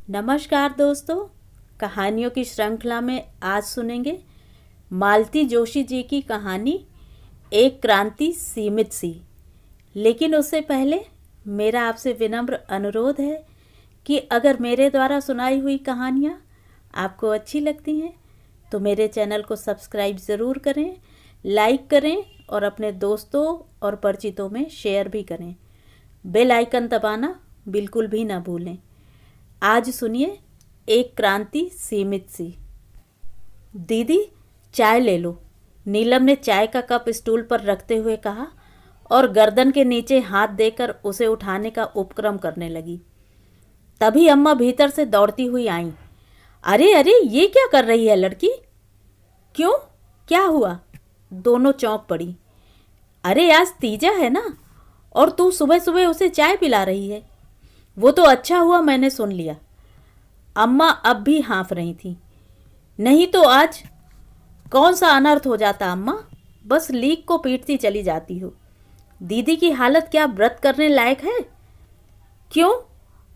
नमस्कार दोस्तों। कहानियों की श्रृंखला में आज सुनेंगे मालती जोशी जी की कहानी एक क्रांति सीमित सी। लेकिन उससे पहले मेरा आपसे विनम्र अनुरोध है कि अगर मेरे द्वारा सुनाई हुई कहानियाँ आपको अच्छी लगती हैं तो मेरे चैनल को सब्सक्राइब ज़रूर करें, लाइक करें और अपने दोस्तों और परिचितों में शेयर भी करें। बेल आइकन दबाना बिल्कुल भी ना भूलें। आज सुनिए एक क्रांति सीमित सी। दीदी, चाय ले लो, नीलम ने चाय का कप स्टूल पर रखते हुए कहा और गर्दन के नीचे हाथ देकर उसे उठाने का उपक्रम करने लगी। तभी अम्मा भीतर से दौड़ती हुई आईं। अरे अरे, ये क्या कर रही है लड़की? क्यों, क्या हुआ? दोनों चौंक पड़ी। अरे आज तीजा है ना, और तू सुबह सुबह उसे चाय पिला रही है। वो तो अच्छा हुआ मैंने सुन लिया। अम्मा अब भी हाँफ रही थी। नहीं तो आज कौन सा अनर्थ हो जाता अम्मा, बस लीक को पीटती चली जाती हो। दीदी की हालत क्या व्रत करने लायक है? क्यों?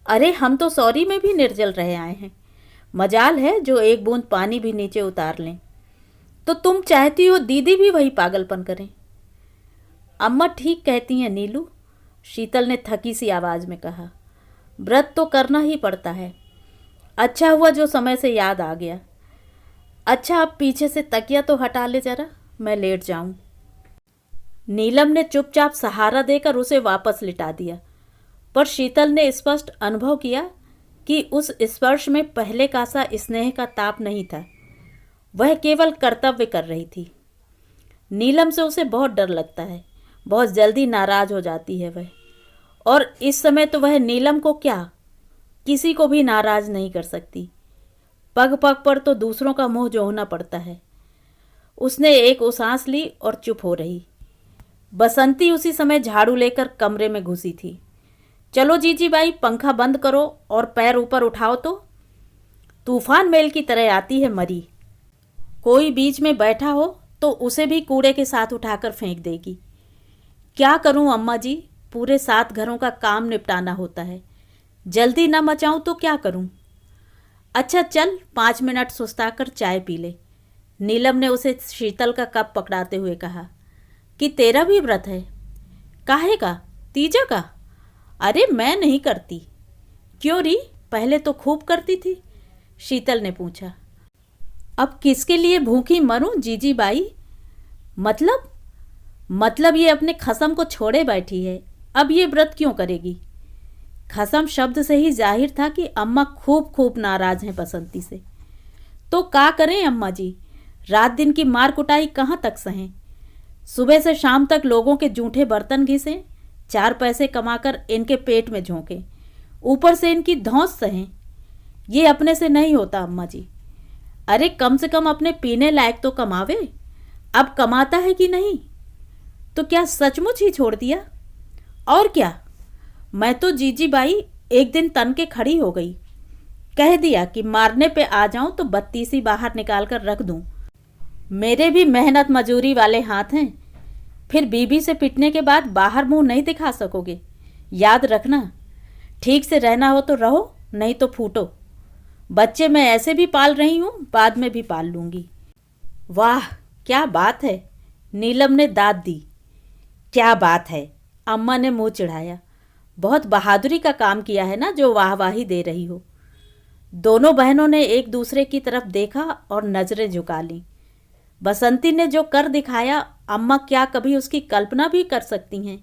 अरे हम तो सौरी में भी निर्जल रहे आए हैं। मजाल है जो एक बूंद पानी भी नीचे उतार लें। तो तुम चाहती हो दीदी भी वही पागलपन करें? अम्मा ठीक कहती हैं नीलू, शीतल ने थकी सी आवाज़ में कहा। व्रत तो करना ही पड़ता है। अच्छा हुआ जो समय से याद आ गया। अच्छा, अब पीछे से तकिया तो हटा ले जरा, मैं लेट जाऊं। नीलम ने चुपचाप सहारा देकर उसे वापस लिटा दिया, पर शीतल ने स्पष्ट अनुभव किया कि उस स्पर्श में पहले का सा स्नेह का ताप नहीं था। वह केवल कर्तव्य कर रही थी। नीलम से उसे बहुत डर लगता है, बहुत जल्दी नाराज हो जाती है वह। और इस समय तो वह नीलम को क्या, किसी को भी नाराज नहीं कर सकती। पग पग पर तो दूसरों का मुंह जोहना पड़ता है। उसने एक उसास ली और चुप हो रही। बसंती उसी समय झाड़ू लेकर कमरे में घुसी थी। चलो जीजी बाई, पंखा बंद करो और पैर ऊपर उठाओ तो। तूफान मेल की तरह आती है मरी। कोई बीच में बैठा हो तो उसे भी कूड़े के साथ उठाकर फेंक देगी। क्या करूं अम्मा जी, पूरे 7 घरों का काम निपटाना होता है। जल्दी ना मचाऊं तो क्या करूं? अच्छा चल, 5 मिनट सुस्ताकर चाय पी ले। नीलम ने उसे शीतल का कप पकड़ाते हुए कहा। कि तेरा भी व्रत है? काहे का? तीजा का? अरे मैं नहीं करती। क्यों री, पहले तो खूब करती थी, शीतल ने पूछा। अब किसके लिए भूखी मरूं जीजी बाई? मतलब ये अपने खसम को छोड़े बैठी है, अब ये व्रत क्यों करेगी? खसम शब्द से ही जाहिर था कि अम्मा खूब खूब नाराज हैं बसंती से। तो का करें अम्मा जी, रात दिन की मार कुटाई कहाँ तक सहें? सुबह से शाम तक लोगों के जूठे बर्तन घिसें, 4 पैसे कमाकर इनके पेट में झोंकें, ऊपर से इनकी धौंस सहें। ये अपने से नहीं होता अम्मा जी। अरे कम से कम अपने पीने लायक तो कमावे। अब कमाता है कि नहीं? तो क्या सचमुच ही छोड़ दिया? और क्या, मैं तो जीजी बाई एक दिन तन के खड़ी हो गई। कह दिया कि मारने पे आ जाऊं तो 32 बाहर निकाल कर रख दूं। मेरे भी मेहनत मजूरी वाले हाथ हैं। फिर बीबी से पिटने के बाद बाहर मुंह नहीं दिखा सकोगे। याद रखना, ठीक से रहना हो तो रहो, नहीं तो फूटो। बच्चे मैं ऐसे भी पाल रही हूं, बाद में भी पाल लूंगी। वाह क्या बात है, नीलम ने दाद दी। क्या बात है, अम्मा ने मुंह चिढ़ाया। बहुत बहादुरी का काम किया है ना जो वाहवाही दे रही हो। दोनों बहनों ने एक दूसरे की तरफ देखा और नजरें झुका लीं। बसंती ने जो कर दिखाया, अम्मा क्या कभी उसकी कल्पना भी कर सकती हैं?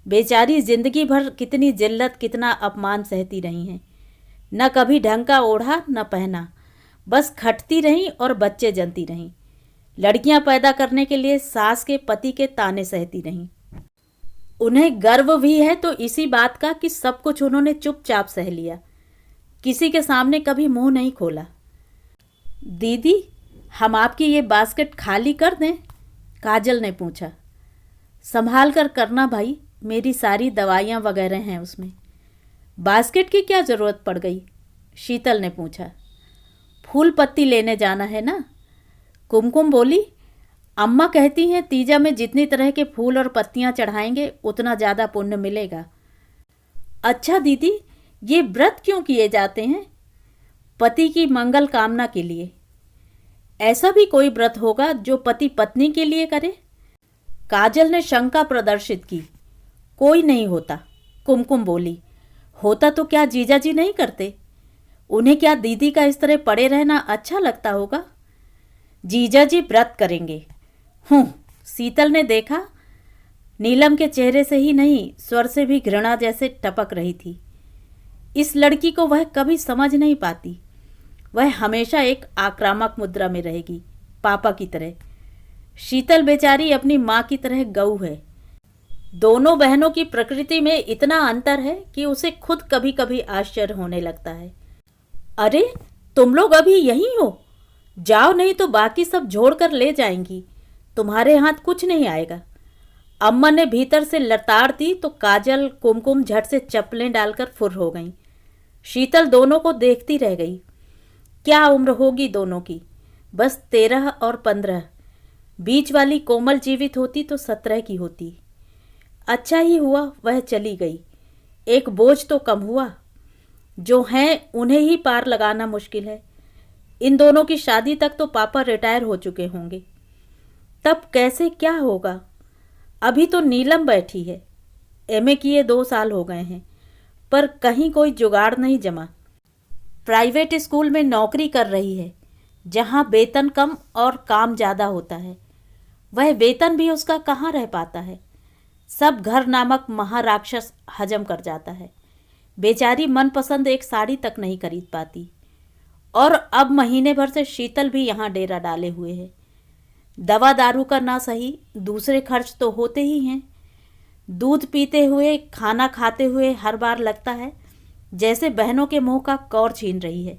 बेचारी जिंदगी भर कितनी जिल्लत, कितना अपमान सहती रही हैं। न कभी ढंग का ओढ़ा न पहना, बस खटती रहीं और बच्चे जनती रहीं। लड़कियां पैदा करने के लिए सास के पति के ताने सहती रहीं। उन्हें गर्व भी है तो इसी बात का कि सब कुछ उन्होंने चुपचाप सह लिया, किसी के सामने कभी मुंह नहीं खोला। दीदी, हम आपकी ये बास्केट खाली कर दें? काजल ने पूछा। संभाल कर करना भाई, मेरी सारी दवाइयाँ वगैरह हैं उसमें। बास्केट की क्या ज़रूरत पड़ गई? शीतल ने पूछा। फूल पत्ती लेने जाना है ना, कुमकुम बोली। अम्मा कहती हैं तीजा में जितनी तरह के फूल और पत्तियां चढ़ाएंगे उतना ज़्यादा पुण्य मिलेगा। अच्छा दीदी, ये व्रत क्यों किए जाते हैं? पति की मंगल कामना के लिए। ऐसा भी कोई व्रत होगा जो पति पत्नी के लिए करे? काजल ने शंका प्रदर्शित की। कोई नहीं होता, कुमकुम बोली। होता तो क्या जीजा जी नहीं करते? उन्हें क्या दीदी का इस तरह पड़े रहना अच्छा लगता होगा? जीजा जी व्रत करेंगे। शीतल ने देखा। नीलम के चेहरे से ही नहीं, स्वर से भी घृणा जैसे टपक रही थी। इस लड़की को वह कभी समझ नहीं पाती। वह हमेशा एक आक्रामक मुद्रा में रहेगी, पापा की तरह। शीतल बेचारी अपनी माँ की तरह गऊ है। दोनों बहनों की प्रकृति में इतना अंतर है कि उसे खुद कभी कभी आश्चर्य होने लगता है। अरे, तुम लोग अभी यहीं हो? जाओ, नहीं तो बाकी सब जोड़ कर ले जाएंगी। तुम्हारे हाथ कुछ नहीं आएगा। अम्मा ने भीतर से लताड़ दी तो काजल कुमकुम झट से चप्पलें डालकर फुर हो गईं। शीतल दोनों को देखती रह गई। क्या उम्र होगी दोनों की? बस 13 और 15। बीच वाली कोमल जीवित होती तो 17 की होती। अच्छा ही हुआ वह चली गई। एक बोझ तो कम हुआ। जो हैं उन्हें ही पार लगाना मुश्किल है। इन दोनों की शादी तक तो पापा रिटायर हो चुके होंगे। तब कैसे क्या होगा? अभी तो नीलम बैठी है। एमए किए 2 साल हो गए हैं, पर कहीं कोई जुगाड़ नहीं जमा। प्राइवेट स्कूल में नौकरी कर रही है, जहाँ वेतन कम और काम ज़्यादा होता है। वह वेतन भी उसका कहाँ रह पाता है। सब घर नामक महाराक्षस हजम कर जाता है। बेचारी मनपसंद एक साड़ी तक नहीं खरीद पाती। और अब महीने भर से शीतल भी यहाँ डेरा डाले हुए है। दवा दारू का ना सही, दूसरे खर्च तो होते ही हैं। दूध पीते हुए, खाना खाते हुए हर बार लगता है जैसे बहनों के मुंह का कौर छीन रही है।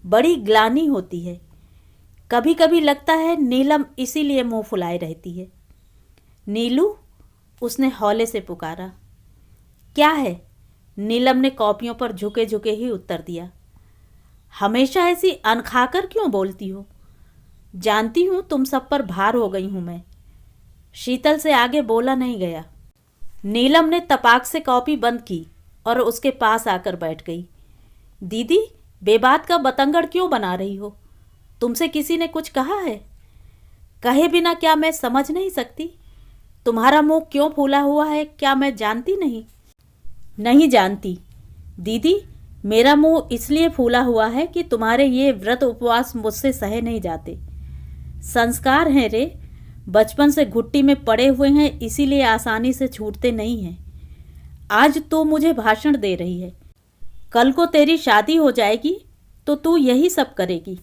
बड़ी ग्लानि होती है। कभी कभी लगता है नीलम इसीलिए मुंह फुलाए रहती है। नीलू, उसने हौले से पुकारा। क्या है? नीलम ने कॉपियों पर झुके झुके ही उत्तर दिया। हमेशा ऐसी अनखाकर क्यों बोलती हो? जानती हूँ तुम सब पर भार हो गई हूँ मैं। शीतल से आगे बोला नहीं गया। नीलम ने तपाक से कॉपी बंद की और उसके पास आकर बैठ गई। दीदी, बेबात का बतंगड़ क्यों बना रही हो? तुमसे किसी ने कुछ कहा है? कहे बिना क्या मैं समझ नहीं सकती? तुम्हारा मुंह क्यों फूला हुआ है, क्या मैं जानती नहीं? नहीं जानती दीदी, मेरा मुंह इसलिए फूला हुआ है कि तुम्हारे ये व्रत उपवास मुझसे सहे नहीं जाते। संस्कार हैं रे, बचपन से घुट्टी में पड़े हुए हैं, इसीलिए आसानी से छूटते नहीं हैं। आज तू मुझे भाषण दे रही है, कल को तेरी शादी हो जाएगी तो तू यही सब करेगी।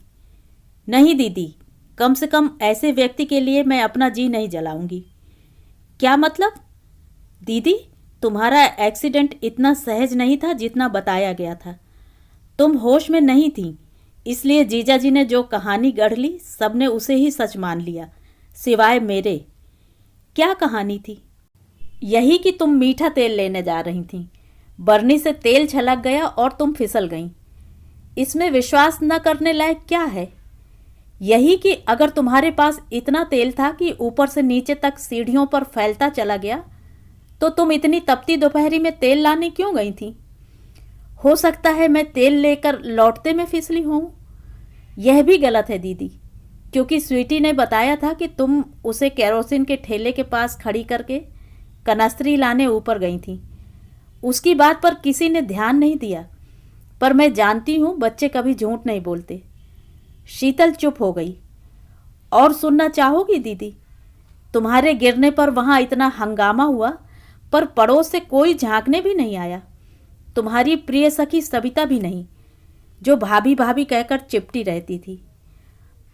नहीं दीदी, कम से कम ऐसे व्यक्ति के लिए मैं अपना जी नहीं जलाऊंगी। क्या मतलब? दीदी, तुम्हारा एक्सीडेंट इतना सहज नहीं था जितना बताया गया था। तुम होश में नहीं थी, इसलिए जीजा जी ने जो कहानी गढ़ ली सबने उसे ही सच मान लिया, सिवाय मेरे। क्या कहानी थी? यही कि तुम मीठा तेल लेने जा रही थी, बरनी से तेल छलक गया और तुम फिसल गईं। इसमें विश्वास न करने लायक क्या है? यही कि अगर तुम्हारे पास इतना तेल था कि ऊपर से नीचे तक सीढ़ियों पर फैलता चला गया, तो तुम इतनी तपती दोपहरी में तेल लाने क्यों गई थी? हो सकता है मैं तेल लेकर लौटते में फिसली हूँ। यह भी गलत है दीदी, क्योंकि स्वीटी ने बताया था कि तुम उसे केरोसिन के ठेले के पास खड़ी करके कनस्त्री लाने ऊपर गई थी। उसकी बात पर किसी ने ध्यान नहीं दिया, पर मैं जानती हूँ बच्चे कभी झूठ नहीं बोलते। शीतल चुप हो गई। और सुनना चाहोगी दीदी? तुम्हारे गिरने पर वहाँ इतना हंगामा हुआ, पर पड़ोस से कोई झांकने भी नहीं आया। तुम्हारी प्रिय सखी सविता भी नहीं, जो भाभी भाभी कहकर चिपटी रहती थी।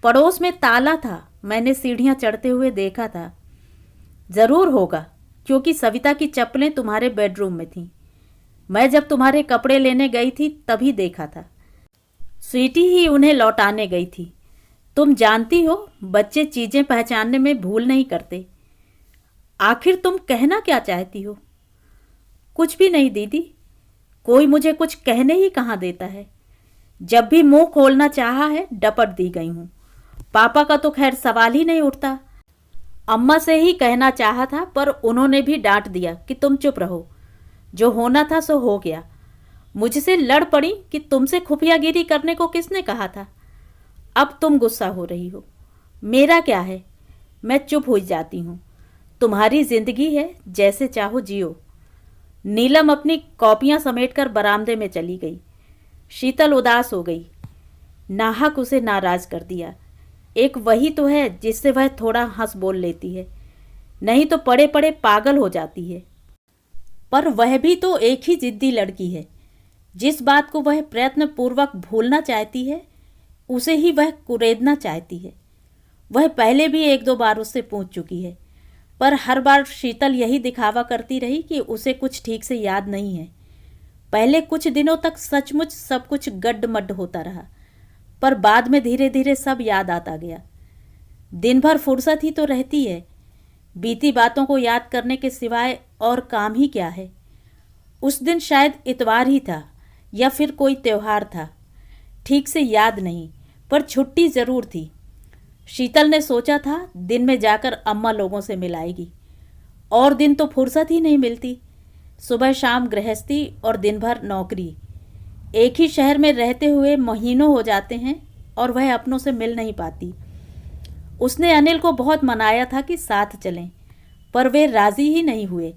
पड़ोस में ताला था, मैंने सीढ़ियाँ चढ़ते हुए देखा था। ज़रूर होगा, क्योंकि सविता की चप्पलें तुम्हारे बेडरूम में थीं। मैं जब तुम्हारे कपड़े लेने गई थी तभी देखा था। स्वीटी ही उन्हें लौटाने गई थी। तुम जानती हो, बच्चे चीज़ें पहचानने में भूल नहीं करते। आखिर तुम कहना क्या चाहती हो? कुछ भी नहीं दीदी, कोई मुझे कुछ कहने ही कहाँ देता है। जब भी मुंह खोलना चाहा है डपट दी गई हूँ। पापा का तो खैर सवाल ही नहीं उठता। अम्मा से ही कहना चाहा था, पर उन्होंने भी डांट दिया कि तुम चुप रहो, जो होना था सो हो गया। मुझसे लड़ पड़ी कि तुमसे खुफियागिरी करने को किसने कहा था। अब तुम गुस्सा हो रही हो, मेरा क्या है। मैं चुप हो जाती हूँ। तुम्हारी जिंदगी है, जैसे चाहो जियो। नीलम अपनी कॉपियाँ समेटकर बरामदे में चली गई। शीतल उदास हो गई। नाहक उसे नाराज कर दिया। एक वही तो है जिससे वह थोड़ा हंस बोल लेती है, नहीं तो पड़े पड़े पागल हो जाती है। पर वह भी तो एक ही जिद्दी लड़की है। जिस बात को वह प्रयत्नपूर्वक भूलना चाहती है, उसे ही वह कुरेदना चाहती है। वह पहले भी एक दो बार उससे पूछ चुकी है, पर हर बार शीतल यही दिखावा करती रही कि उसे कुछ ठीक से याद नहीं है। पहले कुछ दिनों तक सचमुच सब कुछ गड्ढमड्ढ होता रहा, पर बाद में धीरे धीरे सब याद आता गया। दिन भर फुर्सत ही तो रहती है, बीती बातों को याद करने के सिवाय और काम ही क्या है। उस दिन शायद इतवार ही था या फिर कोई त्योहार था, ठीक से याद नहीं, पर छुट्टी ज़रूर थी। शीतल ने सोचा था दिन में जाकर अम्मा लोगों से मिलाएगी, और दिन तो फुर्सत ही नहीं मिलती। सुबह शाम गृहस्थी और दिन भर नौकरी। एक ही शहर में रहते हुए महीनों हो जाते हैं और वह अपनों से मिल नहीं पाती। उसने अनिल को बहुत मनाया था कि साथ चलें, पर वे राज़ी ही नहीं हुए।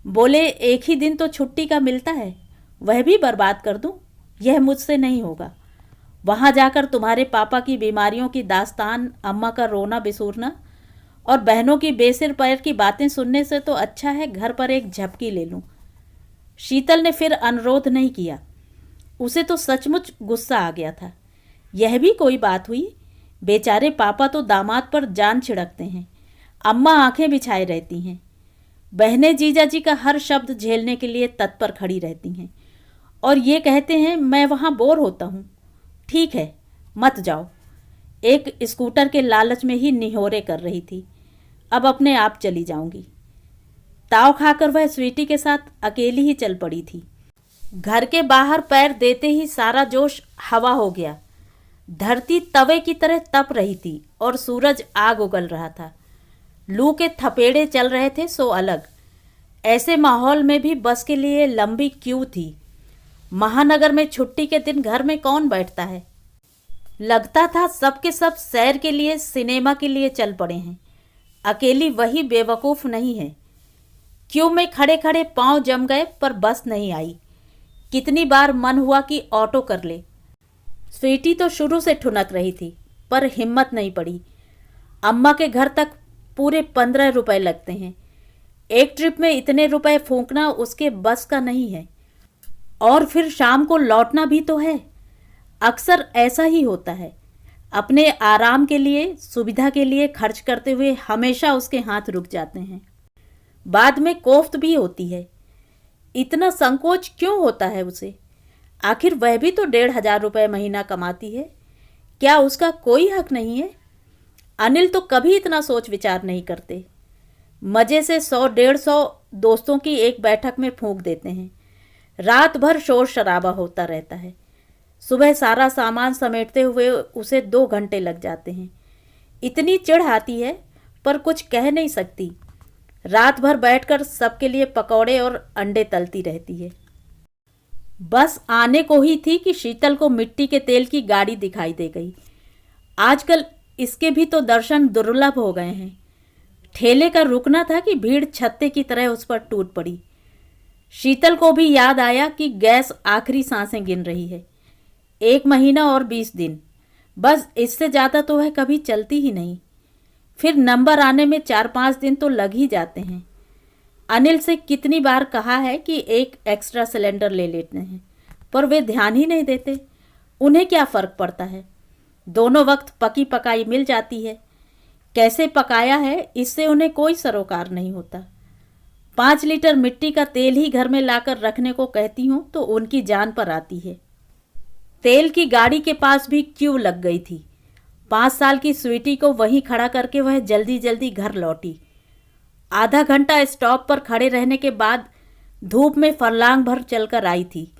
बोले एक ही दिन तो छुट्टी का मिलता है, वह भी बर्बाद कर दूं, यह मुझसे नहीं होगा। वहाँ जाकर तुम्हारे पापा की बीमारियों की दास्तान, अम्मा का रोना बिसूरना और बहनों की बेसिर पैर की बातें सुनने से तो अच्छा है घर पर एक झपकी ले लूं। शीतल ने फिर अनुरोध नहीं किया। उसे तो सचमुच गुस्सा आ गया था। यह भी कोई बात हुई। बेचारे पापा तो दामाद पर जान छिड़कते हैं, अम्मा आंखें बिछाए रहती हैं। बहनें जीजा जी का हर शब्द झेलने के लिए तत्पर खड़ी रहती हैं और ये कहते हैं मैं वहाँ बोर होता हूँ। ठीक है, मत जाओ। एक स्कूटर के लालच में ही निहोरे कर रही थी। अब अपने आप चली जाऊंगी। ताव खाकर वह स्वीटी के साथ अकेली ही चल पड़ी थी। घर के बाहर पैर देते ही सारा जोश हवा हो गया। धरती तवे की तरह तप रही थी और सूरज आग उगल रहा था। लू के थपेड़े चल रहे थे सो अलग। ऐसे माहौल में भी बस के लिए लंबी क्यू थी। महानगर में छुट्टी के दिन घर में कौन बैठता है। लगता था सबके सब सैर के लिए, सिनेमा के लिए चल पड़े हैं। अकेली वही बेवकूफ़ नहीं है। क्यू में खड़े खड़े पांव जम गए, पर बस नहीं आई। कितनी बार मन हुआ कि ऑटो कर ले। स्वीटी तो शुरू से ठुनक रही थी, पर हिम्मत नहीं पड़ी। अम्मा के घर तक पूरे 15 रुपए लगते हैं। एक ट्रिप में इतने रुपए फूंकना उसके बस का नहीं है। और फिर शाम को लौटना भी तो है। अक्सर ऐसा ही होता है। अपने आराम के लिए, सुविधा के लिए खर्च करते हुए हमेशा उसके हाथ रुक जाते हैं। बाद में कोफ्त भी होती है। इतना संकोच क्यों होता है उसे। आखिर वह भी तो 1,500 रुपये महीना कमाती है। क्या उसका कोई हक नहीं है। अनिल तो कभी इतना सोच विचार नहीं करते। मज़े से 100-150 दोस्तों की एक बैठक में फूंक देते हैं। रात भर शोर शराबा होता रहता है। सुबह सारा सामान समेटते हुए उसे 2 घंटे लग जाते हैं। इतनी चिढ़ आती है, पर कुछ कह नहीं सकती। रात भर बैठकर सबके लिए पकौड़े और अंडे तलती रहती है। बस आने को ही थी कि शीतल को मिट्टी के तेल की गाड़ी दिखाई दे गई। आजकल इसके भी तो दर्शन दुर्लभ हो गए हैं। ठेले का रुकना था कि भीड़ छत्ते की तरह उस पर टूट पड़ी। शीतल को भी याद आया कि गैस आखिरी सांसें गिन रही है। 1 महीना और 20 दिन, बस इससे ज़्यादा तो वह कभी चलती ही नहीं। फिर नंबर आने में 4-5 दिन तो लग ही जाते हैं। अनिल से कितनी बार कहा है कि एक एक्स्ट्रा सिलेंडर ले लेते हैं, पर वे ध्यान ही नहीं देते। उन्हें क्या फ़र्क पड़ता है। दोनों वक्त पकी पकाई मिल जाती है। कैसे पकाया है इससे उन्हें कोई सरोकार नहीं होता। 5 लीटर मिट्टी का तेल ही घर में लाकर रखने को कहती हूँ तो उनकी जान पर आती है। तेल की गाड़ी के पास भी क्यू लग गई थी। 5 साल की स्वीटी को वहीं खड़ा करके वह जल्दी जल्दी घर लौटी। आधा घंटा स्टॉप पर खड़े रहने के बाद धूप में फरलांग भर चलकर आई थी।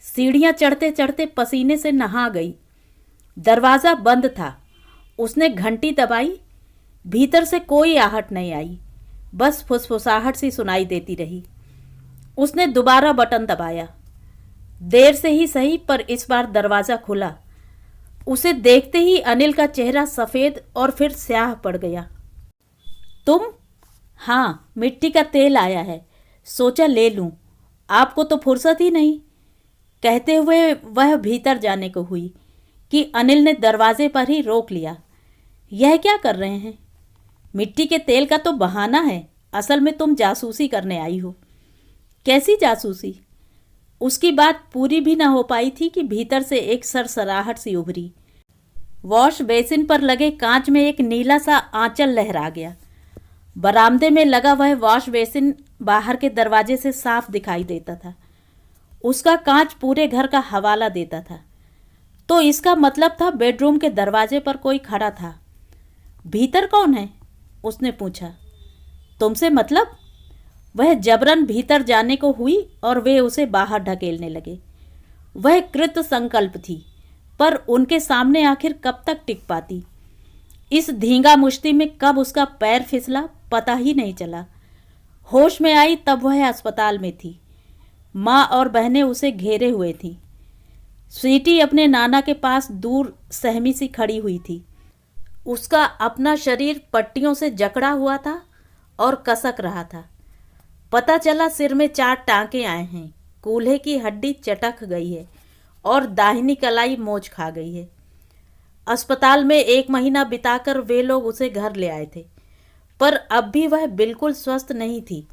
सीढ़ियाँ चढ़ते चढ़ते पसीने से नहा गई। दरवाज़ा बंद था। उसने घंटी दबाई। भीतर से कोई आहट नहीं आई, बस फुसफुसाहट सी सुनाई देती रही। उसने दोबारा बटन दबाया। देर से ही सही पर इस बार दरवाज़ा खुला। उसे देखते ही अनिल का चेहरा सफ़ेद और फिर स्याह पड़ गया। तुम? हाँ, मिट्टी का तेल आया है, सोचा ले लूं, आपको तो फुर्सत ही नहीं। कहते हुए वह भीतर जाने को हुई कि अनिल ने दरवाजे पर ही रोक लिया। यह क्या कर रहे हैं? मिट्टी के तेल का तो बहाना है, असल में तुम जासूसी करने आई हो। कैसी जासूसी? उसकी बात पूरी भी ना हो पाई थी कि भीतर से एक सरसराहट सी उभरी। वॉश बेसिन पर लगे कांच में एक नीला सा आंचल लहरा गया। बरामदे में लगा वह वॉश बेसिन बाहर के दरवाजे से साफ दिखाई देता था। उसका कांच पूरे घर का हवाला देता था। तो इसका मतलब था बेडरूम के दरवाजे पर कोई खड़ा था। भीतर कौन है? उसने पूछा। तुमसे मतलब? वह जबरन भीतर जाने को हुई और वे उसे बाहर ढकेलने लगे। वह कृत संकल्प थी, पर उनके सामने आखिर कब तक टिक पाती। इस धींगा मुश्ती में कब उसका पैर फिसला पता ही नहीं चला। होश में आई तब वह अस्पताल में थी। माँ और बहनें उसे घेरे हुए थीं। स्वीटी अपने नाना के पास दूर सहमी सी खड़ी हुई थी। उसका अपना शरीर पट्टियों से जकड़ा हुआ था और कसक रहा था। पता चला सिर में 4 टांके आए हैं, कूल्हे की हड्डी चटक गई है और दाहिनी कलाई मोच खा गई है। अस्पताल में 1 महीना बिताकर वे लोग उसे घर ले आए थे, पर अब भी वह बिल्कुल स्वस्थ नहीं थी।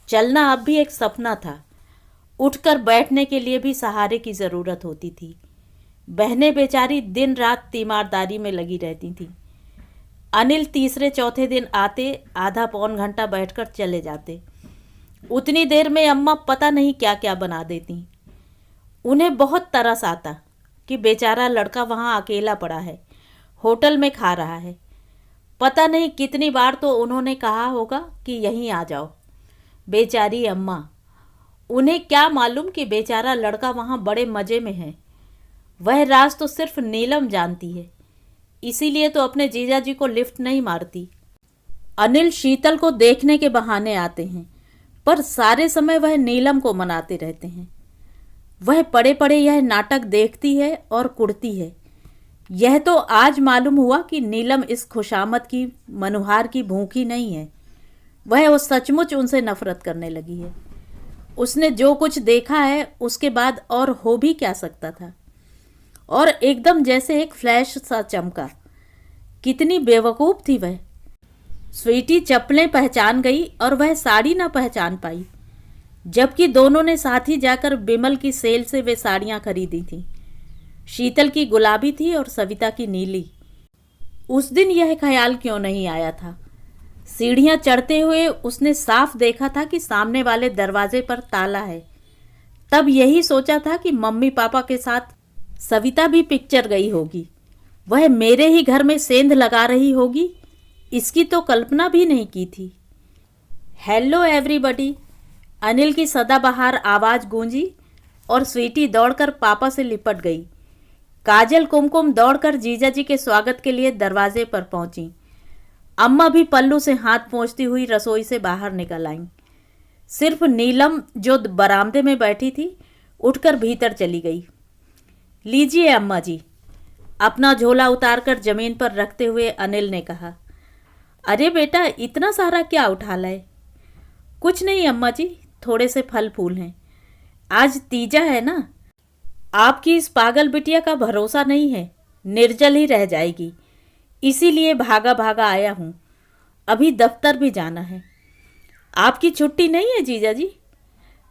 चलना अब भी एक सपना था। उठकर बैठने के लिए भी सहारे की ज़रूरत होती थी। बहनें बेचारी दिन रात तीमारदारी में लगी रहती थीं। अनिल तीसरे चौथे दिन आते, आधा पौन घंटा बैठकर चले जाते। उतनी देर में अम्मा पता नहीं क्या क्या बना देती। उन्हें बहुत तरस आता कि बेचारा लड़का वहाँ अकेला पड़ा है, होटल में खा रहा है। पता नहीं कितनी बार तो उन्होंने कहा होगा कि यहीं आ जाओ। बेचारी अम्मा, उन्हें क्या मालूम कि बेचारा लड़का वहाँ बड़े मज़े में है। वह राज तो सिर्फ नीलम जानती है, इसीलिए तो अपने जीजा जी को लिफ्ट नहीं मारती। अनिल शीतल को देखने के बहाने आते हैं, पर सारे समय वह नीलम को मनाते रहते हैं। वह पड़े पड़े यह नाटक देखती है और कुढ़ती है। यह तो आज मालूम हुआ कि नीलम इस खुशामद की, मनुहार की भूखी नहीं है। वह वो सचमुच उनसे नफरत करने लगी है। उसने जो कुछ देखा है उसके बाद और हो भी क्या सकता था। और एकदम जैसे एक फ्लैश सा चमका। कितनी बेवकूफ़ थी वह। स्वीटी चप्पलें पहचान गई और वह साड़ी ना पहचान पाई, जबकि दोनों ने साथ ही जाकर बिमल की सेल से वे साड़ियाँ खरीदी थीं। शीतल की गुलाबी थी और सविता की नीली। उस दिन यह ख्याल क्यों नहीं आया था? सीढ़ियाँ चढ़ते हुए उसने साफ देखा था कि सामने वाले दरवाजे पर ताला है। तब यही सोचा था कि मम्मी पापा के साथ सविता भी पिक्चर गई होगी। वह मेरे ही घर में सेंध लगा रही होगी, इसकी तो कल्पना भी नहीं की थी। हेलो एवरीबॉडी, अनिल की सदाबहार आवाज़ गूंजी और स्वीटी दौड़कर पापा से लिपट गई। काजल कुमकुम दौड़कर जीजाजी के स्वागत के लिए दरवाजे पर पहुंची। अम्मा भी पल्लू से हाथ पोंछती हुई रसोई से बाहर निकल आईं। सिर्फ नीलम, जो बरामदे में बैठी थी, उठकर भीतर चली गई। लीजिए अम्मा जी, अपना झोला उतारकर जमीन पर रखते हुए अनिल ने कहा। अरे बेटा, इतना सारा क्या उठा लाए? कुछ नहीं अम्मा जी, थोड़े से फल फूल हैं। आज तीजा है ना। आपकी इस पागल बिटिया का भरोसा नहीं है, निर्जल ही रह जाएगी, इसीलिए भागा भागा आया हूँ। अभी दफ्तर भी जाना है। आपकी छुट्टी नहीं है जीजा जी?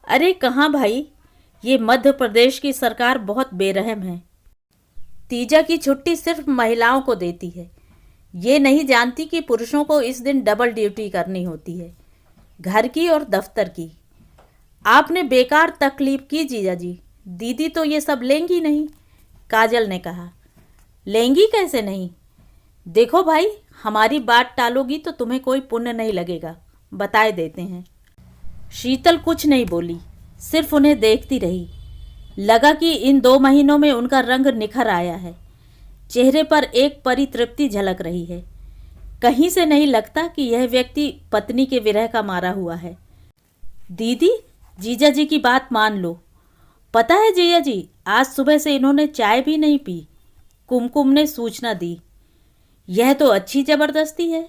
अरे कहाँ भाई, ये मध्य प्रदेश की सरकार बहुत बेरहम है। तीजा की छुट्टी सिर्फ महिलाओं को देती है। ये नहीं जानती कि पुरुषों को इस दिन डबल ड्यूटी करनी होती है, घर की और दफ्तर की। आपने बेकार तकलीफ की जीजा जी, दीदी तो ये सब लेंगी नहीं, काजल ने कहा। लेंगी कैसे नहीं? देखो भाई, हमारी बात टालोगी तो तुम्हें कोई पुण्य नहीं लगेगा, बताए देते हैं। शीतल कुछ नहीं बोली, सिर्फ उन्हें देखती रही। लगा कि इन 2 महीनों में उनका रंग निखर आया है। चेहरे पर एक परितृप्ति झलक रही है। कहीं से नहीं लगता कि यह व्यक्ति पत्नी के विरह का मारा हुआ है। दीदी, जीजा जी की बात मान लो। पता है जिया जी, आज सुबह से इन्होंने चाय भी नहीं पी, कुमकुम ने सूचना दी। यह तो अच्छी जबरदस्ती है।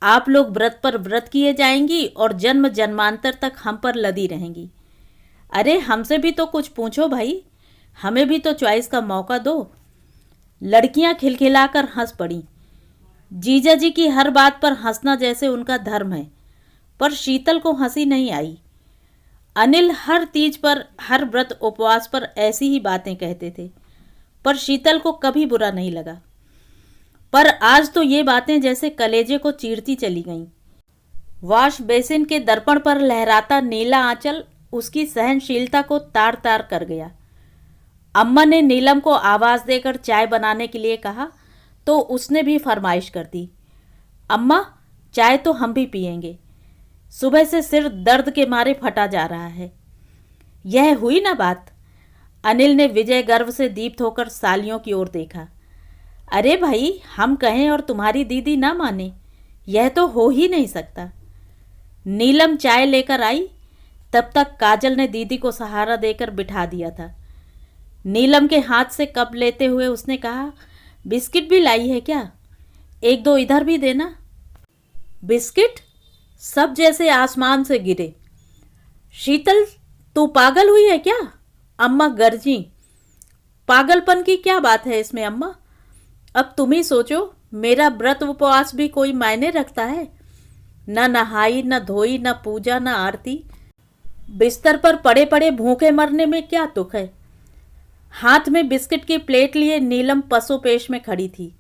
आप लोग व्रत पर व्रत किए जाएंगी और जन्म जन्मांतर तक हम पर लदी रहेंगी। अरे हमसे भी तो कुछ पूछो भाई, हमें भी तो चॉइस का मौका दो। लड़कियां खिलखिलाकर हंस पड़ी। जीजा जी की हर बात पर हंसना जैसे उनका धर्म है, पर शीतल को हंसी नहीं आई। अनिल हर तीज पर, हर व्रत उपवास पर ऐसी ही बातें कहते थे, पर शीतल को कभी बुरा नहीं लगा। पर आज तो ये बातें जैसे कलेजे को चीरती चली गईं। वॉश बेसिन के दर्पण पर लहराता नीला आंचल उसकी सहनशीलता को तार तार कर गया। अम्मा ने नीलम को आवाज देकर चाय बनाने के लिए कहा तो उसने भी फरमाइश कर दी। अम्मा, चाय तो हम भी पिएंगे, सुबह से सिर दर्द के मारे फटा जा रहा है। यह हुई ना बात। अनिल ने विजय गर्व से दीप्त होकर सालियों की ओर देखा। अरे भाई, हम कहें और तुम्हारी दीदी ना माने, यह तो हो ही नहीं सकता। नीलम चाय लेकर आई, तब तक काजल ने दीदी को सहारा देकर बिठा दिया था। नीलम के हाथ से कप लेते हुए उसने कहा, बिस्किट भी लाई है क्या? एक दो इधर भी देना। बिस्किट? सब जैसे आसमान से गिरे। शीतल, तू पागल हुई है क्या? अम्मा गरजी। पागलपन की क्या बात है इसमें अम्मा? अब तुम ही सोचो, मेरा व्रत उपवास भी कोई मायने रखता है? न नहाई, न धोई, न पूजा, न आरती। बिस्तर पर पड़े पड़े भूखे मरने में क्या दुख है? हाथ में बिस्किट की प्लेट लिए नीलम पसोपेश में खड़ी थी।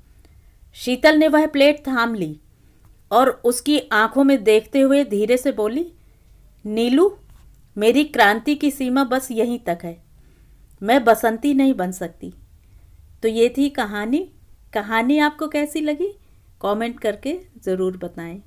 शीतल ने वह प्लेट थाम ली और उसकी आंखों में देखते हुए धीरे से बोली, नीलू, मेरी क्रांति की सीमा बस यहीं तक है। मैं बसंती नहीं बन सकती। तो ये थी कहानी। कहानी आपको कैसी लगी? कमेंट करके ज़रूर बताएं।